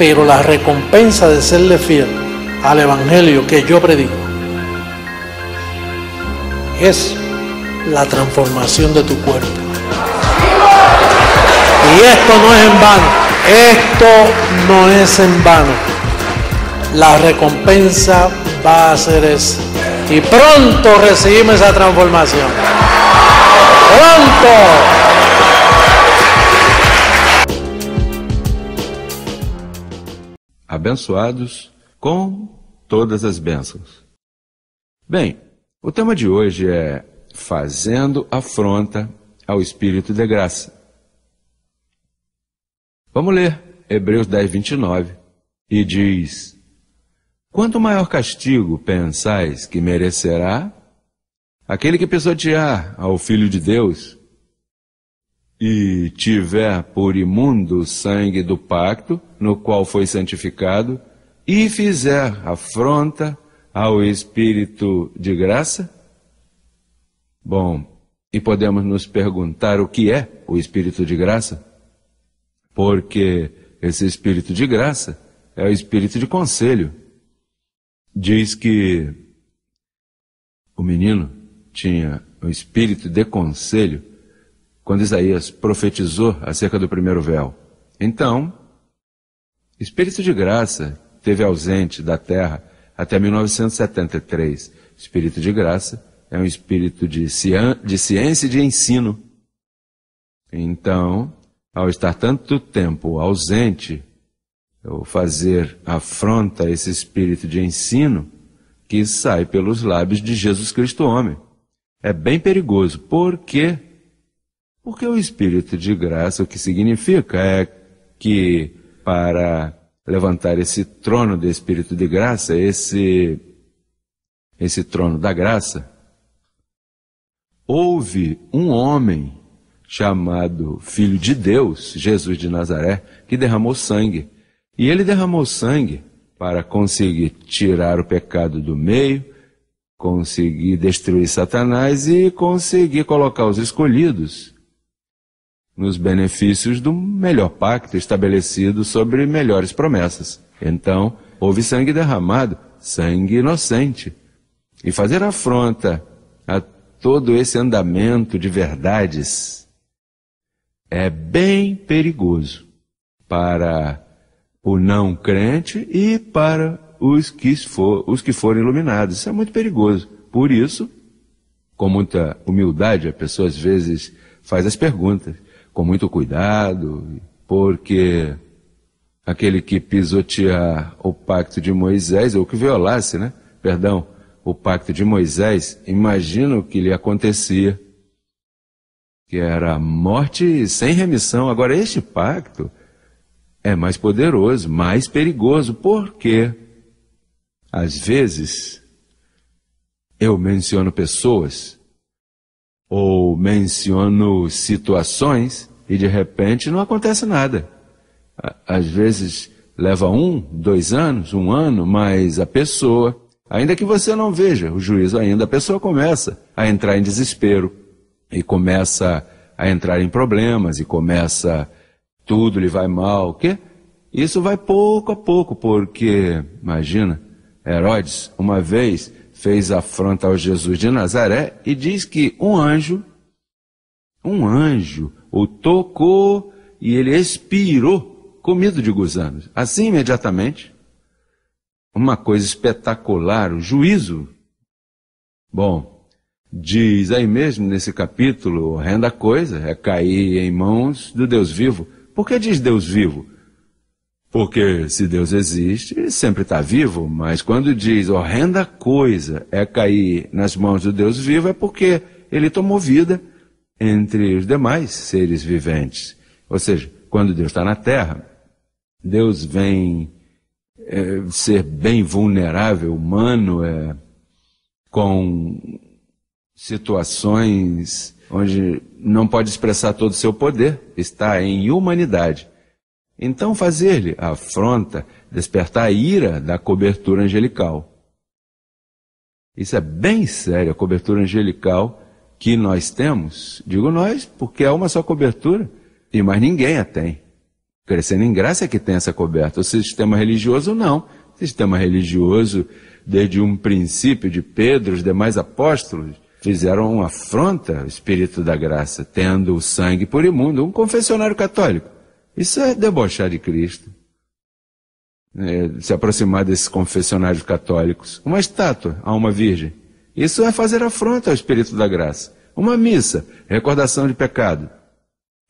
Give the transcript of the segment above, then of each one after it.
pero la recompensa de serle fiel al evangelio que yo predico es la transformación de tu cuerpo. Y esto no es en vano, esto no es en vano. La recompensa va a ser esa. Y pronto recibimos esa transformación. ¡Pronto! Abençoados com todas as bênçãos. Bem, o tema de hoje é fazendo afronta ao Espírito de graça. Vamos ler Hebreus 10, 29, e diz: quanto maior castigo pensais que merecerá aquele que pisotear ao Filho de Deus e tiver por imundo o sangue do pacto, no qual foi santificado, e fizer afronta ao Espírito de graça? Bom, e podemos nos perguntar o que é o Espírito de graça? Porque esse Espírito de graça é o Espírito de conselho. Diz que o menino tinha o Espírito de conselho quando Isaías profetizou acerca do primeiro véu. Então, Espírito de graça esteve ausente da terra até 1973. Espírito de graça é um espírito de ciência e de ensino. Então, ao estar tanto tempo ausente, ou fazer afronta a esse espírito de ensino que sai pelos lábios de Jesus Cristo homem. É bem perigoso. Por quê? Porque o Espírito de graça, o que significa é que para levantar esse trono do Espírito de graça, esse trono da graça, houve um homem chamado Filho de Deus, Jesus de Nazaré, que derramou sangue. E ele derramou sangue para conseguir tirar o pecado do meio, conseguir destruir Satanás e conseguir colocar os escolhidos nos benefícios do melhor pacto estabelecido sobre melhores promessas. Então, houve sangue derramado, sangue inocente. E fazer afronta a todo esse andamento de verdades é bem perigoso para o não crente e para os que forem iluminados. Isso é muito perigoso. Por isso, com muita humildade, a pessoa às vezes faz as perguntas, com muito cuidado, porque aquele que pisotear o pacto de Moisés, ou que violasse, o pacto de Moisés, imagina o que lhe acontecia, que era morte sem remissão. Agora, este pacto é mais poderoso, mais perigoso, porque às vezes eu menciono pessoas ou menciono situações e de repente não acontece nada. Às vezes leva 1, 2 anos, 1 ano, mas a pessoa, ainda que você não veja o juízo ainda, a pessoa começa a entrar em desespero e começa a entrar em problemas e começa... tudo lhe vai mal, o quê? Isso vai pouco a pouco, porque, imagina, Herodes, uma vez, fez afronta ao Jesus de Nazaré e diz que um anjo o tocou e ele expirou, comido de gusanos. Assim, imediatamente, uma coisa espetacular, o juízo. Bom, diz aí mesmo nesse capítulo, horrenda coisa, é cair em mãos do Deus vivo. Por que diz Deus vivo? Porque se Deus existe, ele sempre está vivo, mas quando diz horrenda coisa é cair nas mãos do Deus vivo, é porque ele tomou vida entre os demais seres viventes. Ou seja, quando Deus está na terra, Deus vem ser bem vulnerável, humano, com situações onde não pode expressar todo o seu poder, está em humanidade. Então fazer-lhe a afronta, despertar a ira da cobertura angelical. Isso é bem sério, a cobertura angelical que nós temos. Digo nós, porque é uma só cobertura, e mais ninguém a tem. Crescendo em graça é que tem essa coberta. O sistema religioso não. O sistema religioso, desde um princípio de Pedro, os demais apóstolos, fizeram uma afronta ao Espírito da graça, tendo o sangue por imundo. Um confessionário católico. Isso é debochar de Cristo. Se aproximar desses confessionários católicos. Uma estátua a uma virgem. Isso é fazer afronta ao Espírito da graça. Uma missa, recordação de pecado.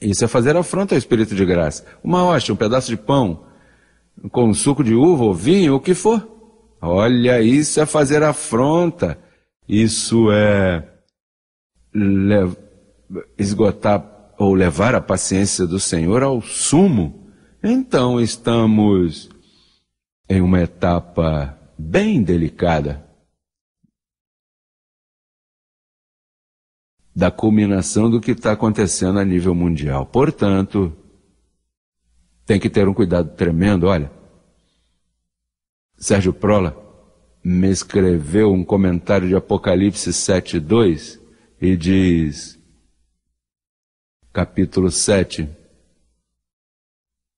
Isso é fazer afronta ao Espírito de graça. Uma hóstia, um pedaço de pão, com suco de uva ou vinho, o que for. Olha, isso é fazer afronta. Isso é esgotar ou levar a paciência do Senhor ao sumo. Então estamos em uma etapa bem delicada da culminação do que está acontecendo a nível mundial. Portanto, tem que ter um cuidado tremendo. Olha, Sérgio Prola me escreveu um comentário de Apocalipse 7:2 e diz, capítulo 7,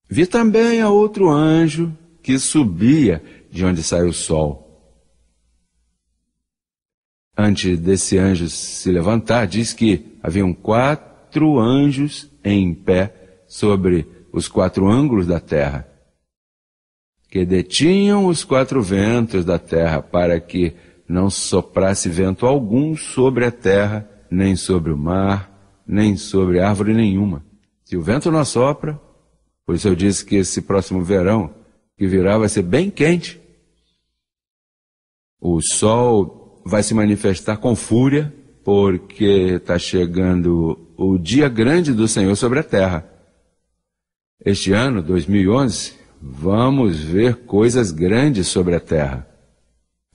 vi também a outro anjo que subia de onde sai o sol. Antes desse anjo se levantar, diz que haviam 4 anjos em pé sobre os 4 ângulos da terra, que detinham os 4 ventos da terra, para que não soprasse vento algum sobre a terra, nem sobre o mar, nem sobre árvore nenhuma. Se o vento não sopra, por isso eu disse que esse próximo verão que virá vai ser bem quente. O sol vai se manifestar com fúria, porque está chegando o dia grande do Senhor sobre a terra. Este ano, 2011, vamos ver coisas grandes sobre a terra.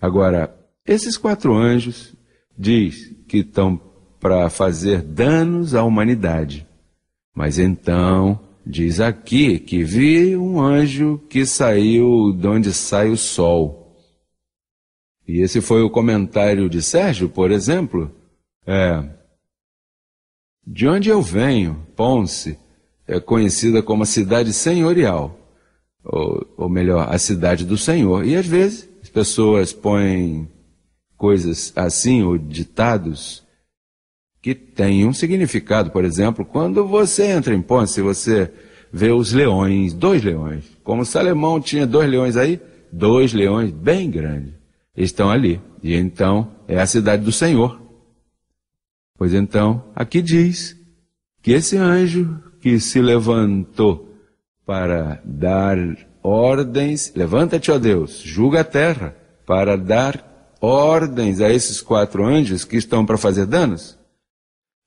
Agora, esses 4 anjos diz que estão para fazer danos à humanidade. Mas então, diz aqui que vi um anjo que saiu de onde sai o sol. E esse foi o comentário de Sérgio, por exemplo. De onde eu venho, Ponce, é conhecida como a cidade senhorial, ou melhor, a cidade do Senhor. E às vezes as pessoas põem coisas assim, ou ditados, que têm um significado. Por exemplo, quando você entra em Ponce, você vê os leões, 2 leões. Como Salomão tinha 2 leões aí, 2 leões bem grandes. Estão ali, e então é a cidade do Senhor. Pois então, aqui diz que esse anjo que se levantou para dar ordens, levanta-te, ó Deus, julga a terra, para dar ordens a esses 4 anjos que estão para fazer danos,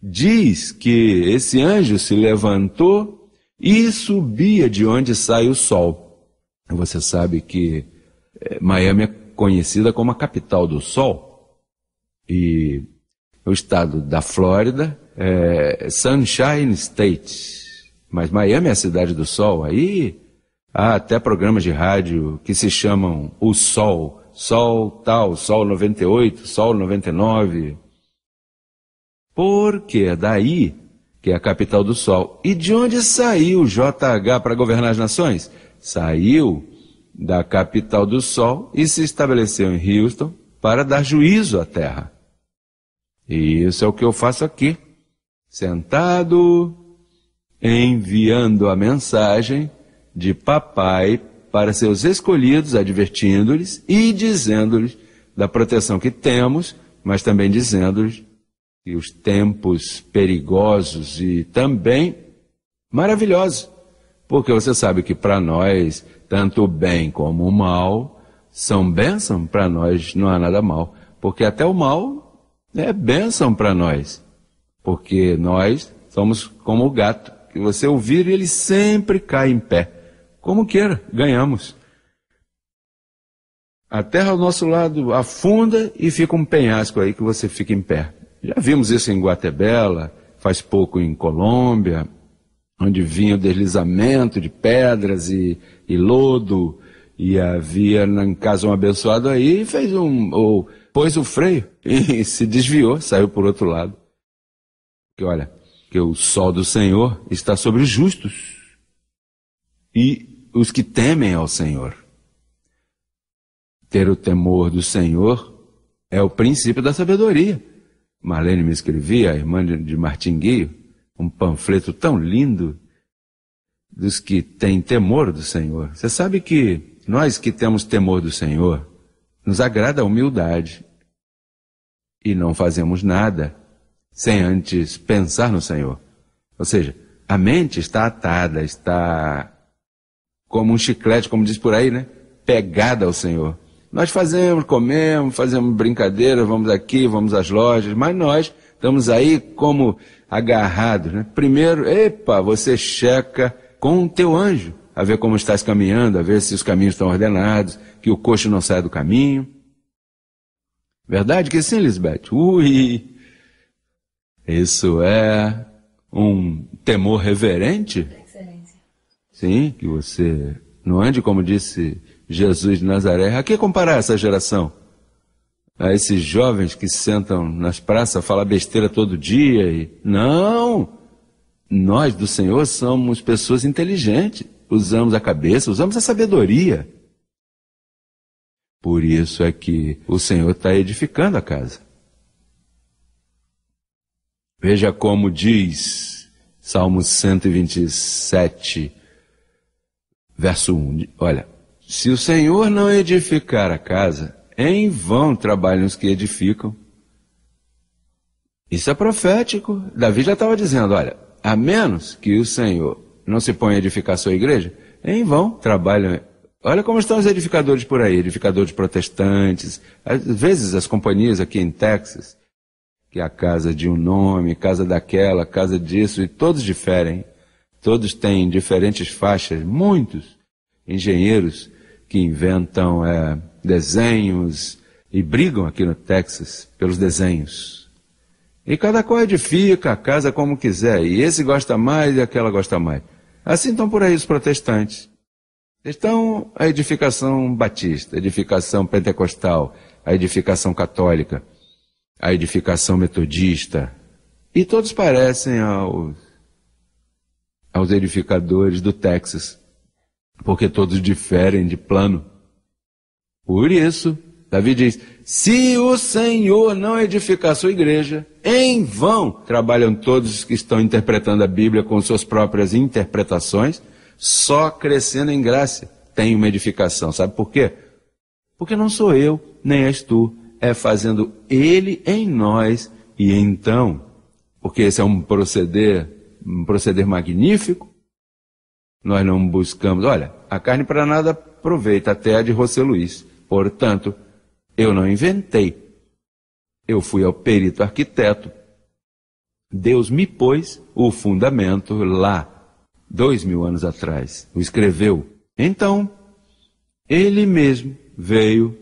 diz que esse anjo se levantou e subia de onde sai o sol. Você sabe que Miami é conhecida como a capital do sol, e o estado da Flórida é Sunshine State, mas Miami é a cidade do sol. Aí há até programas de rádio que se chamam o Sol, Sol tal, Sol 98, Sol 99, porque é daí que é a capital do sol. E de onde saiu o JH para governar as nações? Saiu da capital do sol e se estabeleceu em Houston para dar juízo à terra. E isso é o que eu faço aqui, sentado, enviando a mensagem de papai para seus escolhidos, advertindo-lhes e dizendo-lhes da proteção que temos, mas também dizendo-lhes que os tempos perigosos e também maravilhosos, porque você sabe que para nós tanto o bem como o mal são bênção, para nós não há nada mal. Porque até o mal é bênção para nós. Porque nós somos como o gato, que você ouvir ele sempre cai em pé. Como queira, ganhamos. A terra ao nosso lado afunda e fica um penhasco aí que você fica em pé. Já vimos isso em Guatemala, faz pouco em Colômbia, onde vinha o deslizamento de pedras e lodo, e havia, em casa, um abençoado aí, pôs o freio e se desviou, saiu por outro lado. Porque olha, que o sol do Senhor está sobre os justos. e os que temem ao Senhor. Ter o temor do Senhor é o princípio da sabedoria. Marlene me escrevia, a irmã de Martinguinho, um panfleto tão lindo dos que têm temor do Senhor. Você sabe que nós que temos temor do Senhor, nos agrada a humildade e não fazemos nada sem antes pensar no Senhor. Ou seja, a mente está atada, está como um chiclete, como diz por aí, né? Pegada ao Senhor. Nós fazemos, comemos, fazemos brincadeira, vamos aqui, vamos às lojas, mas nós estamos aí como agarrados, né? Primeiro, você checa com o teu anjo, a ver como estás caminhando, a ver se os caminhos estão ordenados, que o coxo não sai do caminho. Verdade que sim, Lisbeth? Ui! Isso é um temor reverente? Excelência. Sim, que você não ande como disse Jesus de Nazaré. A que comparar essa geração? A esses jovens que sentam nas praças, falam besteira todo dia e... Não! Nós do Senhor somos pessoas inteligentes. Usamos a cabeça, usamos a sabedoria. Por isso é que o Senhor está edificando a casa. Veja como diz Salmo 127, verso 1. Olha, se o Senhor não edificar a casa, em vão trabalham os que edificam. Isso é profético. Davi já estava dizendo, olha, a menos que o Senhor não se ponha a edificar a sua igreja, em vão trabalham. Olha como estão os edificadores por aí, edificadores protestantes, às vezes as companhias aqui em Texas, que é a casa de um nome, casa daquela, casa disso, e todos diferem, todos têm diferentes faixas, muitos engenheiros que inventam desenhos e brigam aqui no Texas pelos desenhos. E cada qual edifica a casa como quiser, e esse gosta mais e aquela gosta mais. Assim estão por aí os protestantes. Estão a edificação batista, a edificação pentecostal, a edificação católica, a edificação metodista. E todos parecem aos edificadores do Texas, porque todos diferem de plano. Por isso, Davi diz, se o Senhor não edificar a sua igreja, em vão trabalham todos os que estão interpretando a Bíblia com suas próprias interpretações, só crescendo em graça tem uma edificação. Sabe por quê? Porque não sou eu, nem és tu, é fazendo Ele em nós e então, porque esse é um proceder magnífico, nós não buscamos, olha, a carne para nada aproveita, até a de José Luiz, portanto, eu não inventei, eu fui ao perito arquiteto, Deus me pôs o fundamento lá, 2000 anos atrás, o escreveu. Então, ele mesmo veio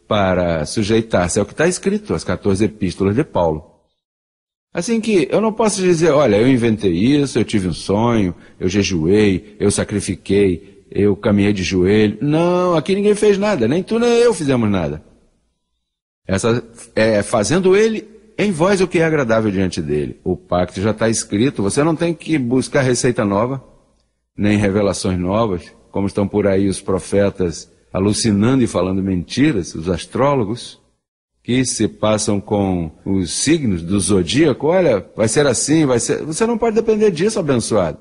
para sujeitar-se ao que está escrito, as 14 epístolas de Paulo. Assim que eu não posso dizer, olha, eu inventei isso, eu tive um sonho, eu jejuei, eu sacrifiquei, eu caminhei de joelho. Não, aqui ninguém fez nada, nem tu nem eu fizemos nada. Essa é fazendo ele em vós o que é agradável diante dele. O pacto já está escrito, você não tem que buscar receita nova, nem revelações novas, como estão por aí os profetas alucinando e falando mentiras, os astrólogos, que se passam com os signos do zodíaco, olha, vai ser assim, vai ser... Você não pode depender disso, abençoado.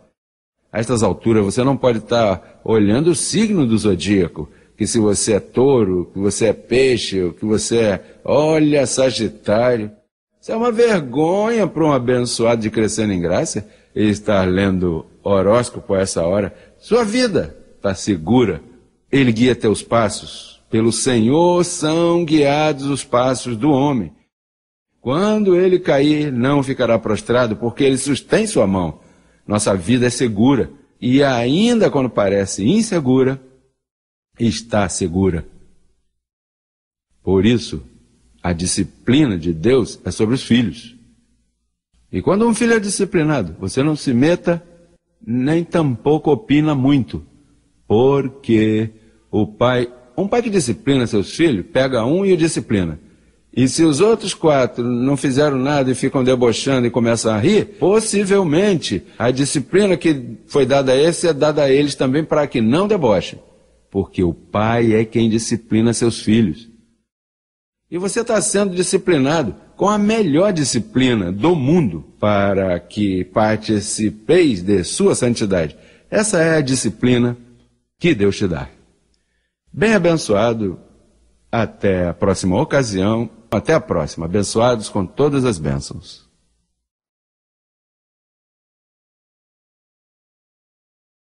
A estas alturas, você não pode estar olhando o signo do zodíaco, que se você é touro, que você é peixe, que você é, olha, sagitário. Isso é uma vergonha para um abençoado de crescendo em graça, ele estar lendo horóscopo a essa hora. Sua vida está segura, ele guia teus passos. Pelo Senhor são guiados os passos do homem. Quando ele cair, não ficará prostrado, porque ele sustém sua mão. Nossa vida é segura, e ainda quando parece insegura, está segura. Por isso, a disciplina de Deus é sobre os filhos. E quando um filho é disciplinado, você não se meta, nem tampouco opina muito, porque um pai que disciplina seus filhos, pega um e o disciplina. E se os outros 4 não fizeram nada e ficam debochando e começam a rir, possivelmente a disciplina que foi dada a esse é dada a eles também para que não debochem. Porque o pai é quem disciplina seus filhos. E você está sendo disciplinado com a melhor disciplina do mundo para que participeis de sua santidade. Essa é a disciplina que Deus te dá. Bem abençoado, até a próxima ocasião, até a próxima, abençoados com todas as bênçãos.